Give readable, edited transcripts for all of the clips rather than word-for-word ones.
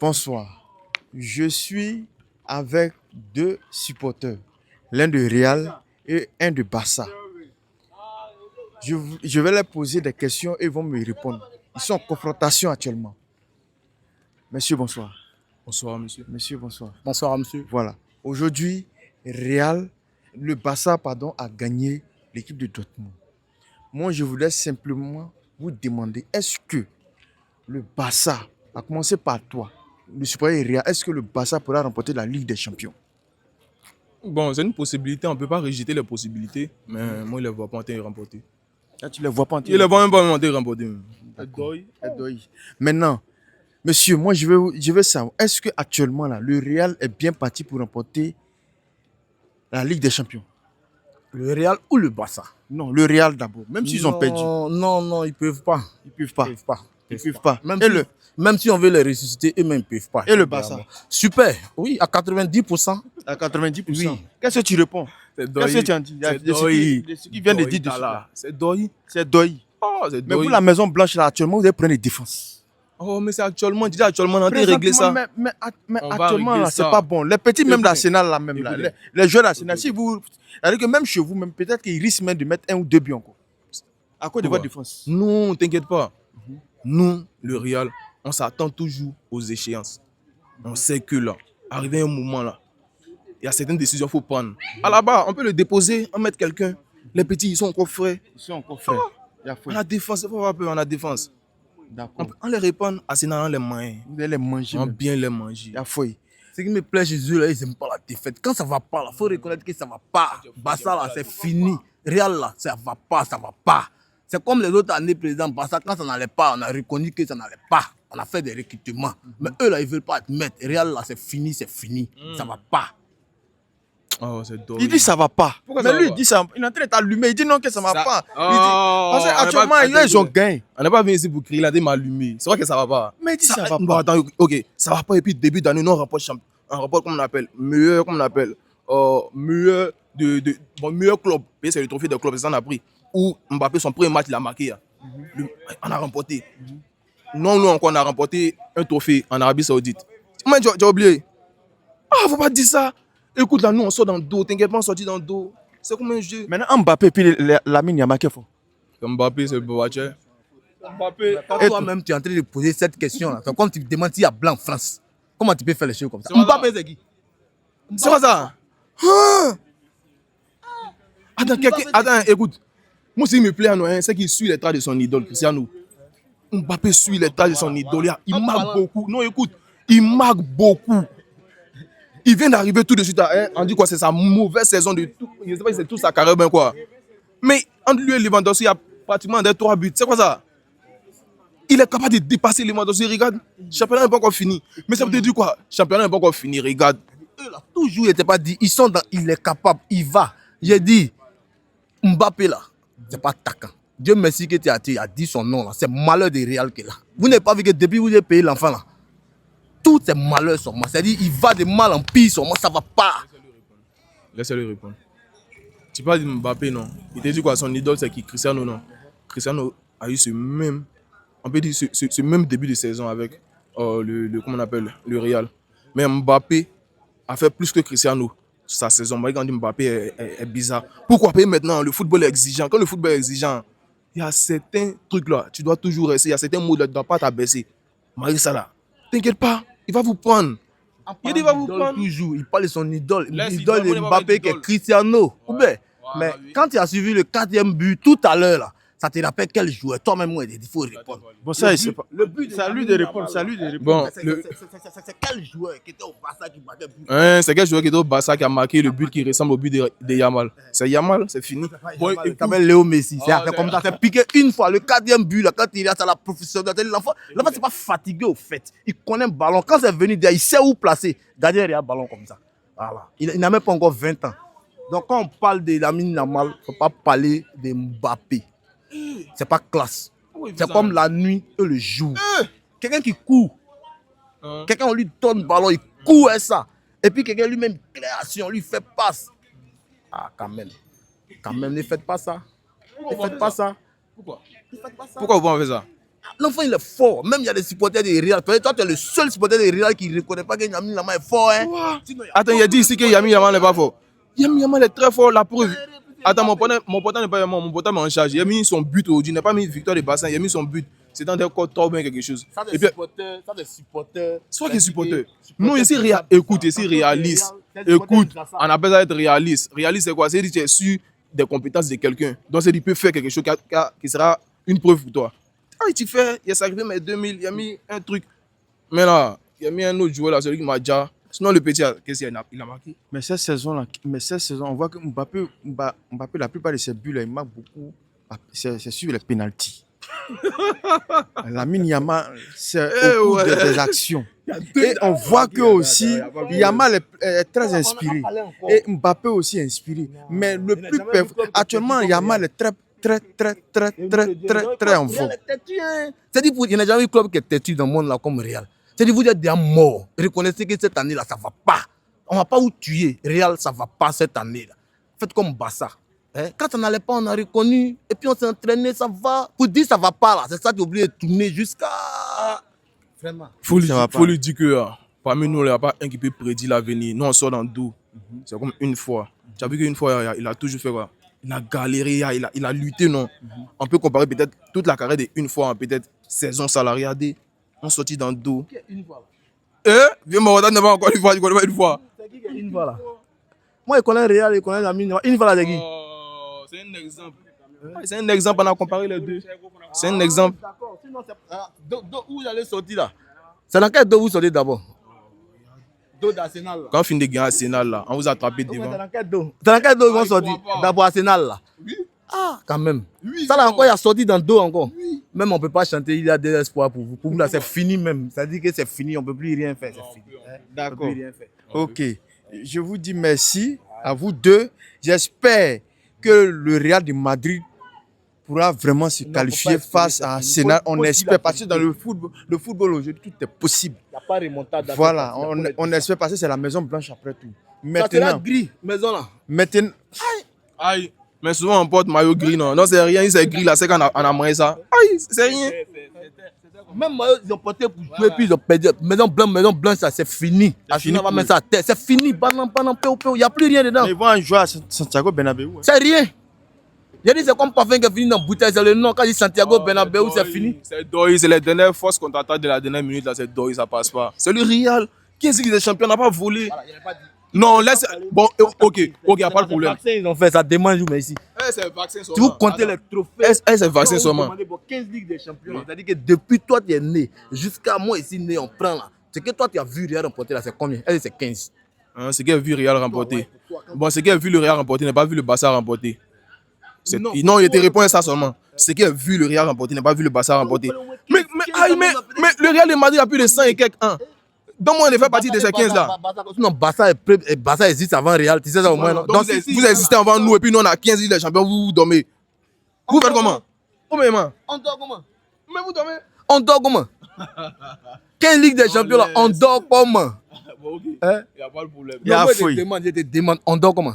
Bonsoir. Je suis avec deux supporters, l'un de Real et un de Barça. Je vais leur poser des questions et ils vont me répondre. Ils sont en confrontation actuellement. Monsieur, bonsoir. Bonsoir, monsieur. Monsieur, bonsoir. Bonsoir, monsieur. Voilà. Aujourd'hui, le Barça, a gagné l'équipe de Dortmund. Moi, je voulais simplement vous demander, est-ce que le Barça, à commencer par toi, le supporter Real, est-ce que le Barça pourra remporter la Ligue des Champions? Bon, c'est une possibilité, on ne peut pas rejeter les possibilités, mais moi, je ne les vois pas en train de remporter. Là, tu ne les vois pas en Je ne les vois même pas en train de remporter. Maintenant, monsieur, moi, je veux savoir, est-ce que actuellement là, le Real est bien parti pour remporter la Ligue des Champions? Le Real ou le Barça? Non, le Real d'abord, même s'ils ont perdu. Non, ils ne peuvent pas. Ils peuvent pas. Ils peuvent pas. Même si on veut les ressusciter, eux-mêmes ne peuvent pas. Et le Barça? Super, oui, à 90%. À 90%. Oui. Qu'est-ce que tu réponds? Qu'est-ce que tu en dis? Ce qui vient de dire dessus là. C'est Doyi. C'est Doyi. Oh, c'est Mais Doyi. pour la Maison Blanche là, actuellement, vous avez pris des défenses. Oh, mais c'est actuellement, on a régler ça. Mais On va actuellement, régler là, c'est ça. pas bon. Les petits, même Écoutez, d'Arsenal, là, même, là, écoutez. les joueurs d'Arsenal, si vous. C'est-à-dire que même chez vous, même peut-être qu'ils risquent même de mettre 1 ou 2 buts encore. À cause de votre défense. Non, t'inquiète pas. Nous, le Real, on s'attend toujours aux échéances. On sait que là, arrivé un moment là, il y a certaines décisions qu'il faut prendre. À la barre, on peut le déposer, en mettre quelqu'un. Les petits, ils sont encore frais. Ils sont encore frais. On a défense, il faut avoir peur, on a défense. D'accord. On les répond assez dans les mains. Vous allez les manger. On même. bien les manger. Il y a fouille. Ce qui me plaît chez eux, là, ils n'aiment pas la défaite. Quand ça ne va pas, il faut reconnaître que ça ne va pas. Barça, là, c'est fini. Real, là, ça ne va pas, ça ne va pas. C'est comme les autres années précédentes. Barça, quand ça n'allait pas, on a reconnu que ça n'allait pas. On a fait des recrutements. Mais eux, là, ils ne veulent pas admettre. Real, là, c'est fini, c'est fini. Ça ne va pas. Oh, c'est drôle. Il dit ça va pas. Pourquoi mais ça va lui, il pas? dit ça. Il est en train de t'allumer. Il dit non, que ça va Ça- pas. Oh, Il dit, parce on qu'actuellement, n'est pas- ils ont gagné. On n'est pas venu ici pour crier, là, de m'allumer. C'est vrai que ça va pas. Mais il dit ça va Bon, pas. attends, ok, ça va pas. Et puis, début d'année, nous, on rapporte, comme on appelle, meilleur, comme on appelle, meilleur meilleur club. Et c'est le trophée de club, c'est ça qu'on a pris. Où Mbappé, son premier match, il a marqué. On a remporté. Non, nous, encore, on a remporté un trophée en Arabie Saoudite. Mais tu as oublié. Ah, faut pas dire ça. Écoute, là, nous, on sort dans le dos. T'inquiète pas, on sortit dans le dos. C'est comme un jeu. Maintenant, Mbappé, puis Lamine Yamal, qu'est-ce qu'il faut? Mbappé, c'est Boaché. Mbappé. Quand toi-même, tu es en train de poser cette question-là, c'est comme tu te demandes s'il y a blanc en France. Comment tu peux faire les choses comme ça? C'est Mbappé, c'est qui? C'est quoi ça? Ah! Attends, écoute. Moi, ce qui me plaît, hein, c'est qu'il suit les traces de son idole, Cristiano. Mbappé suit les traces de son idole. Il marque beaucoup. Non, écoute, il marque beaucoup. Il vient d'arriver tout de suite. On dit quoi? C'est sa mauvaise saison de tout. Je ne sais pas si c'est toute sa carrière, ben quoi. Mais entre lui et Lewandowski, il y a pratiquement 3 buts. C'est quoi ça? Il est capable de dépasser Lewandowski. Regarde, le championnat n'est pas encore fini. Mais ça veut te dire quoi? Le championnat n'est pas encore fini. Regarde. Eux, là, toujours, il n'était pas dit. Ils sont dans. Il est capable, il va. J'ai dit, Mbappé, là, c'est pas attaquant. Dieu merci que tu as dit son nom, là. C'est malheur des Real qui est là. Vous n'avez pas vu que depuis que vous avez payé l'enfant, là, tous ces malheurs sont morts. C'est-à-dire, il va de mal en pire, son ça va pas. Laissez-le répondre. Tu parles de Mbappé, non? Il t'a dit quoi? Son idole, c'est qui? Cristiano, non? Cristiano a eu ce même, on peut dire, ce même début de saison avec comment on appelle, le Real. Mais Mbappé a fait plus que Cristiano sa saison. Moi, quand on dit Mbappé est bizarre. Pourquoi? Parce que maintenant, le football est exigeant. Quand le football est exigeant, il y a certains trucs là, tu dois toujours rester. Il y a certains mots là, tu ne dois pas t'abaisser. Marie ça là, t'inquiète pas, il va vous prendre. Il va vous prendre. Toujours, il parle de son idole. Laisse L'idole idole, de moi, Mbappé idole. qui est Cristiano. Ou bien, mais oui. quand tu as suivi le 4e but tout à l'heure, là, ça te rappelle quel joueur? Toi-même, il faut répondre. Bon, ça, c'est pas. Le but Salut de répondre, salut de répondre. Bon, C'est quel joueur qui était au Barça qui battait le but? hein, c'est quel joueur qui est au Barça qui a marqué le but qui ressemble au but de Yamal? C'est Yamal, c'est fini. Bon, Il s'appelle Léo Messi. Ah, C'est comme ça. C'est piqué une fois. Le 4e but, là, quand il est à la professionnalité, l'enfant, c'est pas fatigué au fait. Il connaît le ballon. Quand c'est venu, il sait où placer. Gardien un ballon comme ça. Voilà. Il n'a même pas encore 20 ans. Donc quand on parle de Lamine Yamal, il ne faut pas parler de Mbappé. C'est pas classe. C'est comme la nuit et le jour. Quelqu'un qui court. Quelqu'un, on lui donne le ballon, il court et ça. Et puis quelqu'un lui-même, création, on lui fait passe. Ah, quand même. Quand même, ne faites pas ça. Ne faites pas ça. Pourquoi? Pourquoi vous pouvez faire ça? L'enfant, il est fort. Même il y a des supporters de Real. Peut-être toi, tu es le seul supporter de Real qui ne reconnaît pas que Lamine Yamal est fort. Hein. Sinon, Attends, il a dit ici que Lamine Yamal n'est pas fort. Lamine Yamal est très fort, la preuve. Attends, mon pote n'est pas mon pote est en charge. Il a mis son but aujourd'hui. Il n'a pas mis victoire de Bassin. Il a mis son but. C'est dans des codes top bien quelque chose. Ça, Et puis, des supporters. soit des supporters. Non, ici, écoute, ici, réaliste. Écoute, on appelle ça être réaliste. Réaliste, c'est quoi? C'est dire que tu es sûr des compétences de quelqu'un. Donc, c'est qu'il peut faire quelque chose qui sera une preuve pour toi. Ah, tu fais, il a sacrifié mes 2000, il a mis un truc. Mais là, il a mis un autre joueur là, celui qui m'a déjà. Sinon, le petit, qu'est-ce qu'il a marqué? Mais cette saison-là, on voit que Mbappé, la plupart de ses buts, là, il marque beaucoup. C'est sur les pénaltys. Lamine Yamal, c'est au cours des actions. Et on voit que aussi, Yamal est très inspiré. Et Mbappé aussi est inspiré. Mais le plus actuellement, Yamal est très en forme. C'est-à-dire, il n'y a jamais eu club qui est têtu dans le monde là comme Real. C'est-à-dire, vous êtes déjà mort. Reconnaissez que cette année-là, ça ne va pas. On ne va pas vous tuer. Real, ça ne va pas cette année-là. Faites comme Barça. Hein? Quand ça n'allait pas, on a reconnu. Et puis on s'est entraîné, ça va. Pour dire ça ne va pas là, c'est ça qui est obligé de tourner jusqu'à. Vraiment. Faut lui dire que parmi nous, il n'y a pas un qui peut prédire l'avenir. Nous, on sort dans le dos. C'est comme une fois. Tu as vu qu'une fois, il a toujours fait quoi? Il a galéré, il a lutté, non? On peut comparer peut-être toute la carrière d'une fois, peut-être saison salariée. On sortit dans le dos. Une fois là. Viens me regarder devant encore une fois, tu connais pas une fois. C'est qui une fois là? Moi, je connais Real, je connais Lamine. Une fois là, c'est qui? C'est un exemple. C'est un exemple, on a comparé les deux. C'est un exemple. D'accord, sinon c'est. Où j'allais sortir là? C'est dans quel dos vous sortez d'abord? Dos d'Arsenal là. Quand on finit de gagner Arsenal, là, on vous a attrapé devant. C'est dans quel dos? C'est dans quel dos ils vont sortir? D'abord Arsenal là. Oui. Ah, quand même. Oui, ça là non. encore, il a sorti dans le dos encore. Oui. Même on ne peut pas chanter, il y a des espoirs pour vous. Pour vous là, c'est fini même. Ça dit que c'est fini, on ne peut plus rien faire. C'est fini. D'accord. On peut plus rien faire. Ok. Je vous dis merci à vous deux. J'espère que le Real de Madrid pourra vraiment se qualifier face à Arsenal. On espère, parce que dans le football aujourd'hui, tout est possible. Il n'y a pas de remontada. Voilà, on espère, parce que c'est la Maison Blanche après tout. Ça sera gris, maison là. Maintenant, Aïe. Mais souvent on porte maillot gris, non? Non, c'est rien, c'est gris là, c'est qu'on a mangé ça. Aïe, c'est rien. Même maillot, ils ont porté pour jouer, puis ils ont perdu. Maison blanche, ça c'est fini. Arsenal va mettre ça à terre. C'est fini, il n'y a plus rien dedans. ils vont jouer à Santiago Bernabéu. C'est rien. J'ai dit, c'est comme parfum qui est fini dans la bouteille. C'est le nom. Quand il dit Santiago Bernabéu, c'est fini. C'est Doy, c'est les dernières forces contre-attaque de la dernière minute là, c'est Doy, ça passe pas. C'est le Real. Qui est-ce qui est champion? On n'a pas volé. Voilà, il n'y avait pas dit. Non, laisse. Bon, ok, il n'y a pas de problème. Les vaccins, ils ont fait ça. Demande, mais ici. C'est le vaccin Si vous comptez les trophées. C'est le vaccin seulement. 15 ligues des champions. C'est-à-dire que depuis toi, tu es né, jusqu'à moi ici né, on prend là. C'est que toi, tu as vu Real remporter là, c'est combien? Elle, c'est 15. C'est qui a vu le Real remporter. Bon, c'est qui a vu le Real remporter, n'a pas vu le Barça remporter. Non, il te répond à ça seulement. C'est qui a vu le Real remporter, n'a pas vu le Barça remporter. Mais le Real de Madrid a plus de 100 et quelques ans. Donc, moi, on fait partie de ces 15 là. Non, Barça existe avant Real, tu sais ça au moins. Donc, vous existez avant nous et puis nous, on a 15 Ligues des champions, vous dormez. Vous faites comment? On dort comment? Mais vous dormez? On dort comment? 15 ligues des champions là, on dort comment? Bon, ok. Il n'y a pas de problème. Il y a Moi, fouille. je te demande, on dort comment?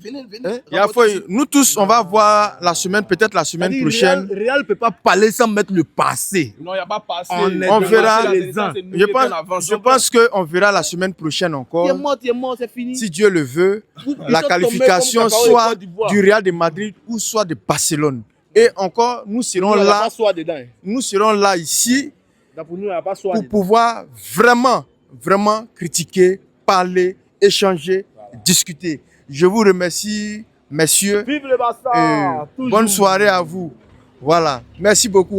Venez. Il y a fouille. Nous tous, on va voir la semaine, peut-être la semaine prochaine. Real ne peut pas parler sans mettre le passé. Non, il n'y a pas passé. On verra. Je pense pense qu'on verra la semaine prochaine encore. Tu es mort, c'est fini. Si Dieu le veut, la sont qualification tombés comme soit Côte d'Ivoire. du Real de Madrid ou soit de Barcelone. Et encore, nous serons Il n'y a là, pas soi dedans. ici Pour nous, il n'y a pas soi pour dedans. pouvoir vraiment critiquer, parler, échanger, discuter. Je vous remercie, messieurs. Vive le Barça! Bonne soirée à vous. Voilà. Merci beaucoup.